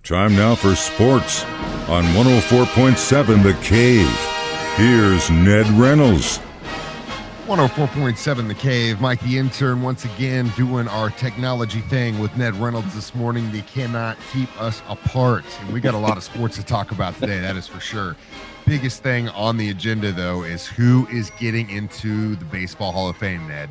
Time now for sports on 104.7 The Cave. Here's Ned Reynolds. 104.7 The Cave. Mike the Intern once again doing our technology thing with Ned Reynolds this morning. They cannot keep us apart. And we got a lot of sports to talk about today, that is for sure. Biggest thing on the agenda, though, is who is getting into the Baseball Hall of Fame, Ned.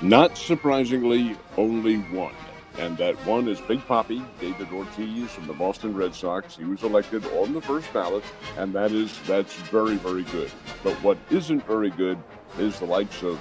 Not surprisingly, only one. And that one is Big Papi, David Ortiz from the Boston Red Sox. He was elected on the first ballot, and that's very, very good. But what isn't very good is the likes of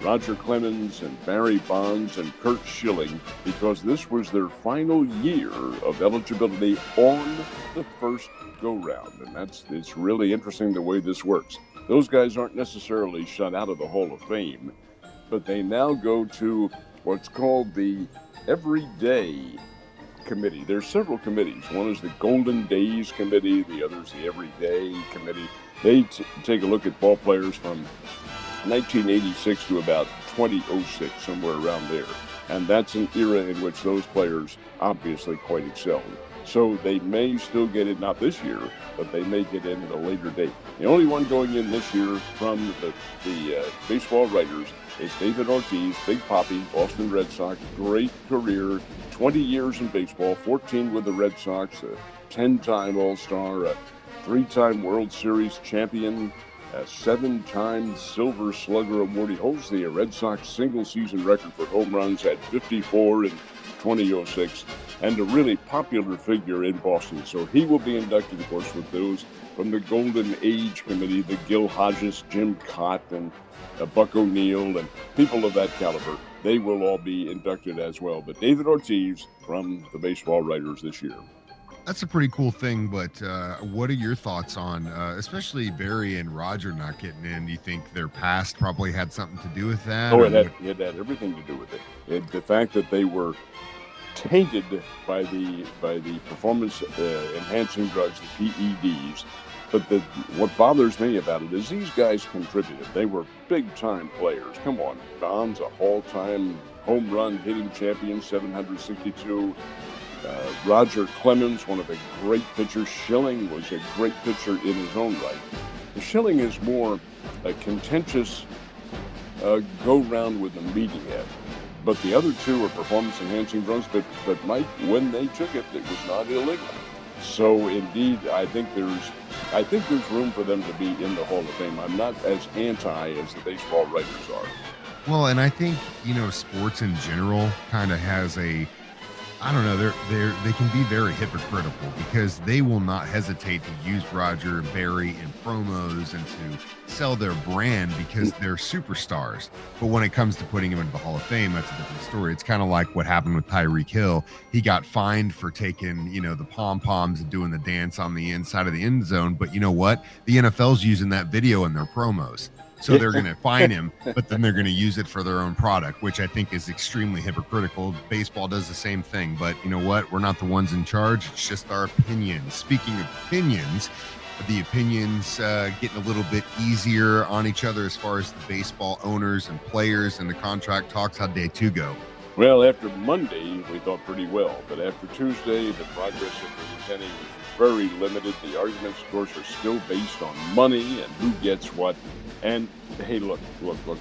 Roger Clemens and Barry Bonds and Curt Schilling, because this was their final year of eligibility on the first go-round. And it's really interesting the way this works. Those guys aren't necessarily shut out of the Hall of Fame, but they now go to what's called the Everyday Committee. There's several committees. One is the Golden Days Committee. The other is the Everyday Committee. They take a look at ball players from 1986 to about 2006, somewhere around there. And that's an era in which those players obviously quite excelled. So they may still get it, not this year, but they may get in at a later date. The only one going in this year from the baseball writers is David Ortiz, Big Papi, Boston Red Sox, great career, 20 years in baseball, 14 with the Red Sox, a 10-time All-Star, a 3-time World Series champion, a 7-time Silver Slugger award. He holds the Red Sox single-season record for home runs at 54 in 2006, and a really popular figure in Boston. So he will be inducted, of course, with those from the Golden Age Committee, the Gil Hodges, Jim Cott, and Buck O'Neill, and people of that caliber. They will all be inducted as well. But David Ortiz from the baseball writers this year. That's a pretty cool thing, but what are your thoughts on, especially Barry and Roger not getting in? Do you think their past probably had something to do with that? Oh, it had everything to do with it. The fact that they were tainted by the performance enhancing drugs, the PEDs. But what bothers me about it is these guys contributed. They were big-time players. Come on, Bonds, a all-time home run hitting champion, 762. Roger Clemens, one of the great pitchers. Schilling was a great pitcher in his own right. Schilling is more a contentious go-round with the media. But the other two are performance-enhancing drugs. But Mike, when they took it, it was not illegal. So indeed, I think there's room for them to be in the Hall of Fame. I'm not as anti as the baseball writers are. Well, and I think, sports in general kind of has they can be very hypocritical, because they will not hesitate to use Roger and Barry in promos and to sell their brand because they're superstars. But when it comes to putting them into the Hall of Fame, that's a different story. It's kind of like what happened with Tyreek Hill. He got fined for taking, the pom-poms and doing the dance on the inside of the end zone. But you know what? The NFL's using that video in their promos. So they're going to fine him, but then they're going to use it for their own product, which I think is extremely hypocritical. Baseball does the same thing, but you know what? We're not the ones in charge. It's just our opinions. Speaking of opinions, the opinions getting a little bit easier on each other as far as the baseball owners and players and the contract talks. How'd day 2 go? Well, after Monday, we thought pretty well. But after Tuesday, the progress of the lieutenant was very limited. The arguments, of course, are still based on money and who gets what. And, hey, look,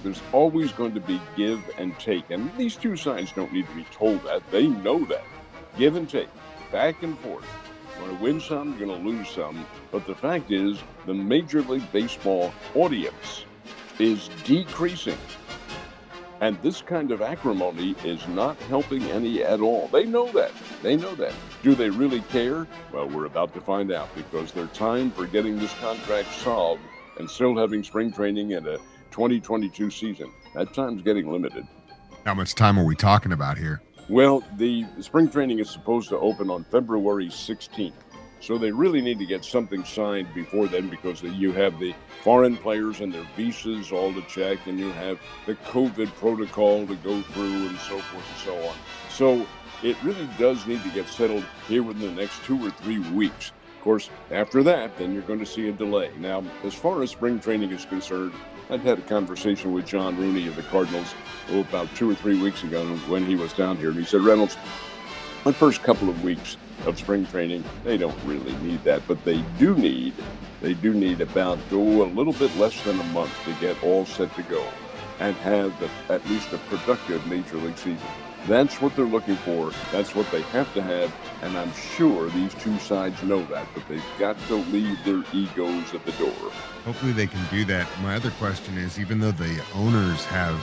there's always going to be give and take. And these two sides don't need to be told that. They know that. Give and take, back and forth. You're going to win some, you're going to lose some. But the fact is, the Major League Baseball audience is decreasing. And this kind of acrimony is not helping any at all. They know that. Do they really care? Well, we're about to find out, because their time for getting this contract solved and still having spring training and a 2022 season, that time's getting limited. How much time are we talking about here? Well, the spring training is supposed to open on February 16th. So they really need to get something signed before then, because you have the foreign players and their visas all to check, and you have the COVID protocol to go through and so forth and so on. So it really does need to get settled here within the next 2 or 3 weeks. Of course, after that, then you're going to see a delay. Now, as far as spring training is concerned, I'd had a conversation with John Rooney of the Cardinals about 2 or 3 weeks ago when he was down here. And he said, Reynolds, the first couple of weeks, of spring training. They don't really need that, but they do need about a little bit less than a month to get all set to go and have at least a productive major league season. That's what they're looking for. That's what they have to have. And I'm sure these two sides know that, but they've got to leave their egos at the door. Hopefully they can do that. My other question is, even though the owners have,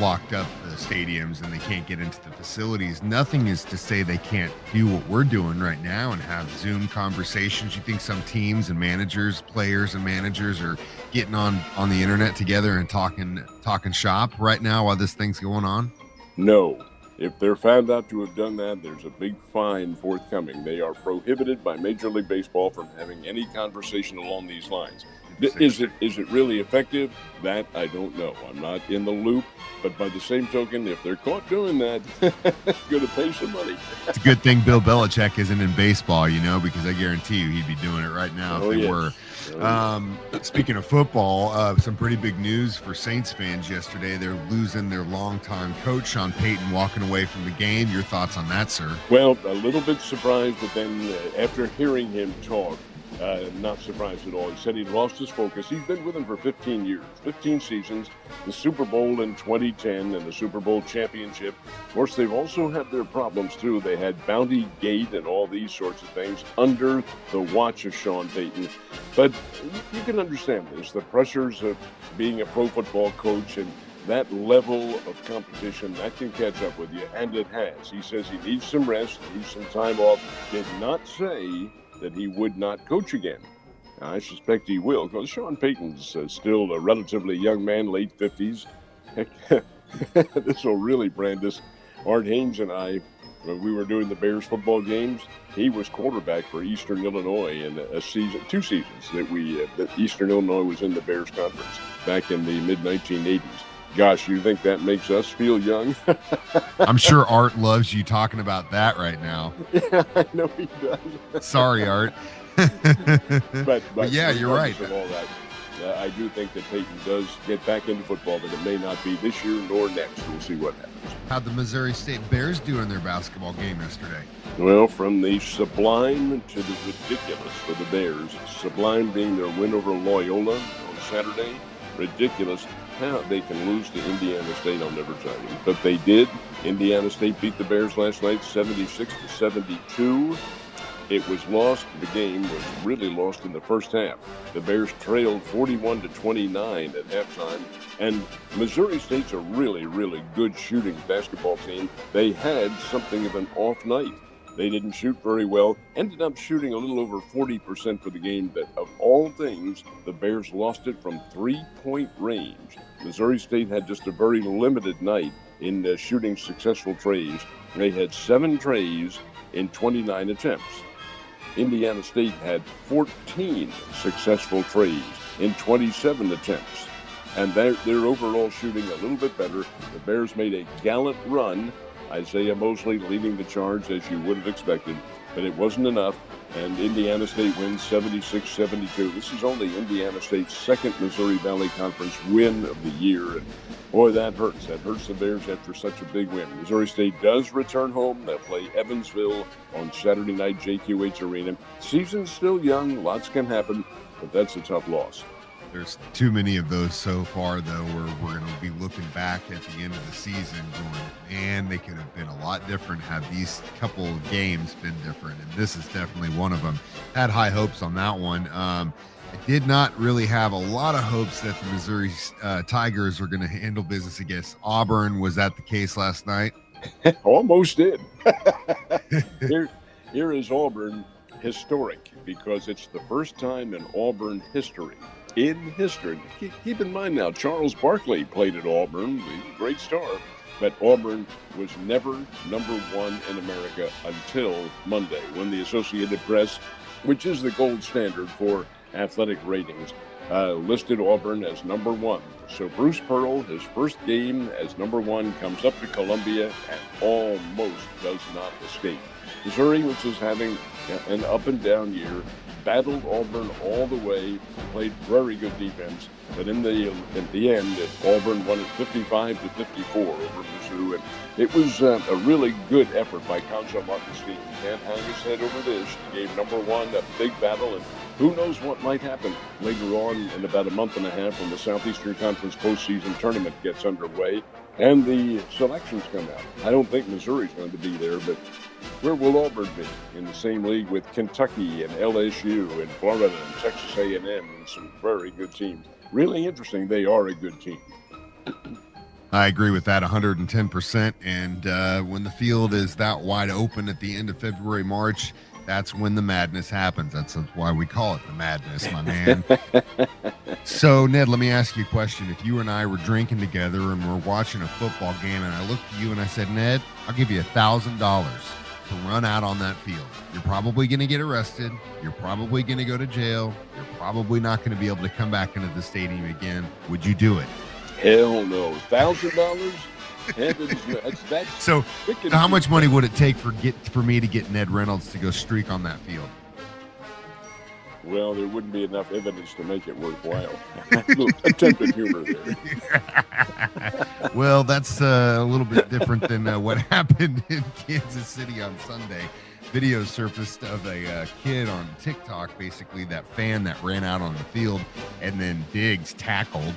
locked up the stadiums and they can't get into the facilities, nothing is to say they can't do what we're doing right now and have Zoom conversations. You think some teams and managers, players and managers are getting on the internet together and talking shop right now while this thing's going on? No. If they're found out to have done that, there's a big fine forthcoming. They are prohibited by Major League Baseball from having any conversation along these lines. Is it really effective? That I don't know. I'm not in the loop. But by the same token, if they're caught doing that, going to pay some money. It's a good thing Bill Belichick isn't in baseball, because I guarantee you he'd be doing it right now if they were. Speaking of football, some pretty big news for Saints fans yesterday. They're losing their longtime coach, Sean Payton, walking away from the game. Your thoughts on that, sir? Well, a little bit surprised, but then after hearing him talk, not surprised at all. He said he lost his focus. He's been with him for 15 years, 15 seasons, the Super Bowl in 2010 and the Super Bowl championship. Of course, they've also had their problems, too. They had Bounty Gate and all these sorts of things under the watch of Sean Payton. But you can understand this, the pressures of being a pro football coach and that level of competition, that can catch up with you, and it has. He says he needs some rest, needs some time off. Did not say that he would not coach again. Now, I suspect he will, because Sean Payton's still a relatively young man, late 50s. This will really brand us. Art Haynes and I, when we were doing the Bears football games, he was quarterback for Eastern Illinois in two seasons that Eastern Illinois was in the Bears conference back in the mid-1980s. Gosh, you think that makes us feel young? I'm sure Art loves you talking about that right now. Yeah, I know he does. Sorry, Art. but yeah, you're right. Of all that, I do think that Peyton does get back into football, but it may not be this year nor next. We'll see what happens. How'd the Missouri State Bears do in their basketball game yesterday? Well, from the sublime to the ridiculous for the Bears. Sublime being their win over Loyola on Saturday. Ridiculous. How they can lose to Indiana State, I'll never tell you. But they did. Indiana State beat the Bears last night 76-72. It was lost. The game was really lost in the first half. The Bears trailed 41-29 at halftime. And Missouri State's a really, really good shooting basketball team. They had something of an off night. They didn't shoot very well, ended up shooting a little over 40% for the game, but of all things, the Bears lost it from three-point range. Missouri State had just a very limited night in shooting successful trays. They had 7 trays in 29 attempts. Indiana State had 14 successful trays in 27 attempts. And their overall shooting a little bit better. The Bears made a gallant run. Isaiah Mosley leading the charge, as you would have expected, but it wasn't enough, and Indiana State wins 76-72. This is only Indiana State's second Missouri Valley Conference win of the year, and boy, that hurts. That hurts the Bears after such a big win. Missouri State does return home. They'll play Evansville on Saturday night, JQH Arena. Season's still young. Lots can happen, but that's a tough loss. There's too many of those so far, though, where we're going to be looking back at the end of the season going, man, they could have been a lot different had these couple of games been different. And this is definitely one of them. Had high hopes on that one. I did not really have a lot of hopes that the Missouri Tigers were going to handle business against Auburn. Was that the case last night? Almost did. Here is Auburn historic, because it's the first time in Auburn history. Keep in mind now, Charles Barkley played at Auburn, a great star, but Auburn was never number 1 in America until Monday, when the Associated Press, which is the gold standard for athletic ratings, listed Auburn as number 1. So Bruce Pearl, his first game as number 1, comes up to Columbia and almost does not escape. Missouri, which is having an up and down year, battled Auburn all the way, played very good defense, but in the end, Auburn won it 55-54 over Mizzou, and it was a really good effort by Council Martinstein. He can't hang his head over this. He gave number 1 a big battle, and who knows what might happen later on in about a month and a half when the Southeastern Conference postseason tournament gets underway and the selections come out. I don't think Missouri's going to be there, but where will Auburn be? In the same league with Kentucky and LSU and Florida and Texas A&M and some very good teams. Really interesting. They are a good team. I agree with that 110%. And when the field is that wide open at the end of February, March, that's when the madness happens. That's why we call it the madness, my man. So, Ned, let me ask you a question. If you and I were drinking together and we're watching a football game and I looked at you and I said, Ned, I'll give you $1,000 to run out on that field. You're probably going to get arrested. You're probably going to go to jail. You're probably not going to be able to come back into the stadium again. Would you do it? Hell no. $1,000? That's so how much money would it take for me to get Ned Reynolds to go streak on that field? Well, there wouldn't be enough evidence to make it worthwhile. Attempted humor there. Well, that's a little bit different than what happened in Kansas City on Sunday. Video surfaced of a kid on TikTok, basically that fan that ran out on the field, and then Diggs tackled.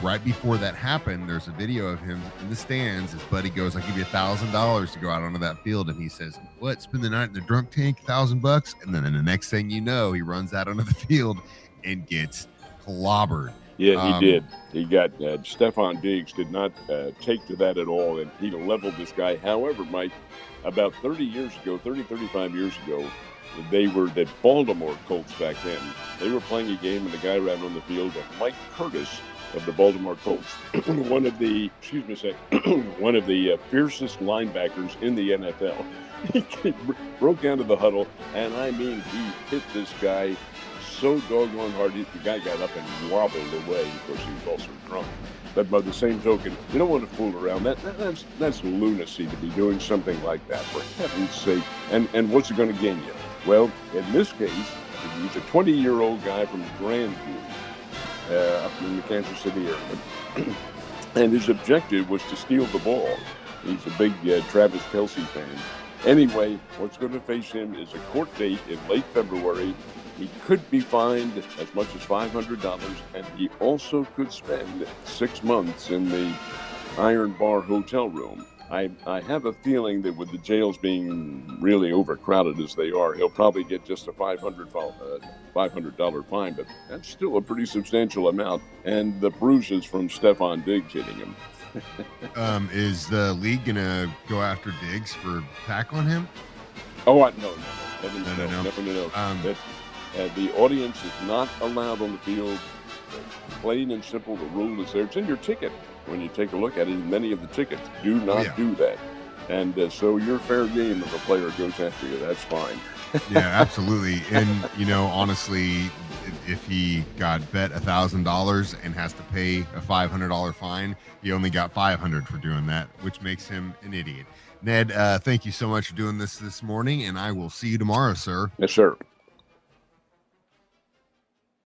Right before that happened, there's a video of him in the stands. His buddy goes, I'll give you $1,000 to go out onto that field. And he says, what, spend the night in the drunk tank, $1,000? And then the next thing you know, he runs out onto the field and gets clobbered. Yeah, he did. He got Stephon Diggs did not take to that at all, and he leveled this guy. However, Mike, about 35 years ago, they were the Baltimore Colts back then. They were playing a game, and the guy ran on the field, and Mike Curtis of the Baltimore Colts, one of the fiercest linebackers in the NFL. He broke out of the huddle, and I mean, he hit this guy so doggone hard. The guy got up and wobbled away. Of course, he was also drunk. But by the same token, you don't want to fool around. That's lunacy to be doing something like that, for heaven's sake. And what's it going to gain you? Well, in this case, he's a 20-year-old guy from Grandview, up in the Kansas City area. And his objective was to steal the ball. He's a big Travis Kelce fan. Anyway, what's going to face him is a court date in late February. He could be fined as much as $500, and he also could spend 6 months in the Iron Bar hotel room. I have a feeling that with the jails being really overcrowded as they are, he'll probably get just a $500 fine, but that's still a pretty substantial amount. And the bruises from Stephon Diggs hitting him. Is the league going to go after Diggs for tackling him? Oh, no. The audience is not allowed on the field. Plain and simple, the rule is there. It's in your ticket. When you take a look at it, many of the tickets do not do that. And so you're fair game if a player goes after you. That's fine. Yeah, absolutely. And, honestly, if he got bet $1,000 and has to pay a $500 fine, he only got $500 for doing that, which makes him an idiot. Ned, thank you so much for doing this morning, and I will see you tomorrow, sir. Yes, sir.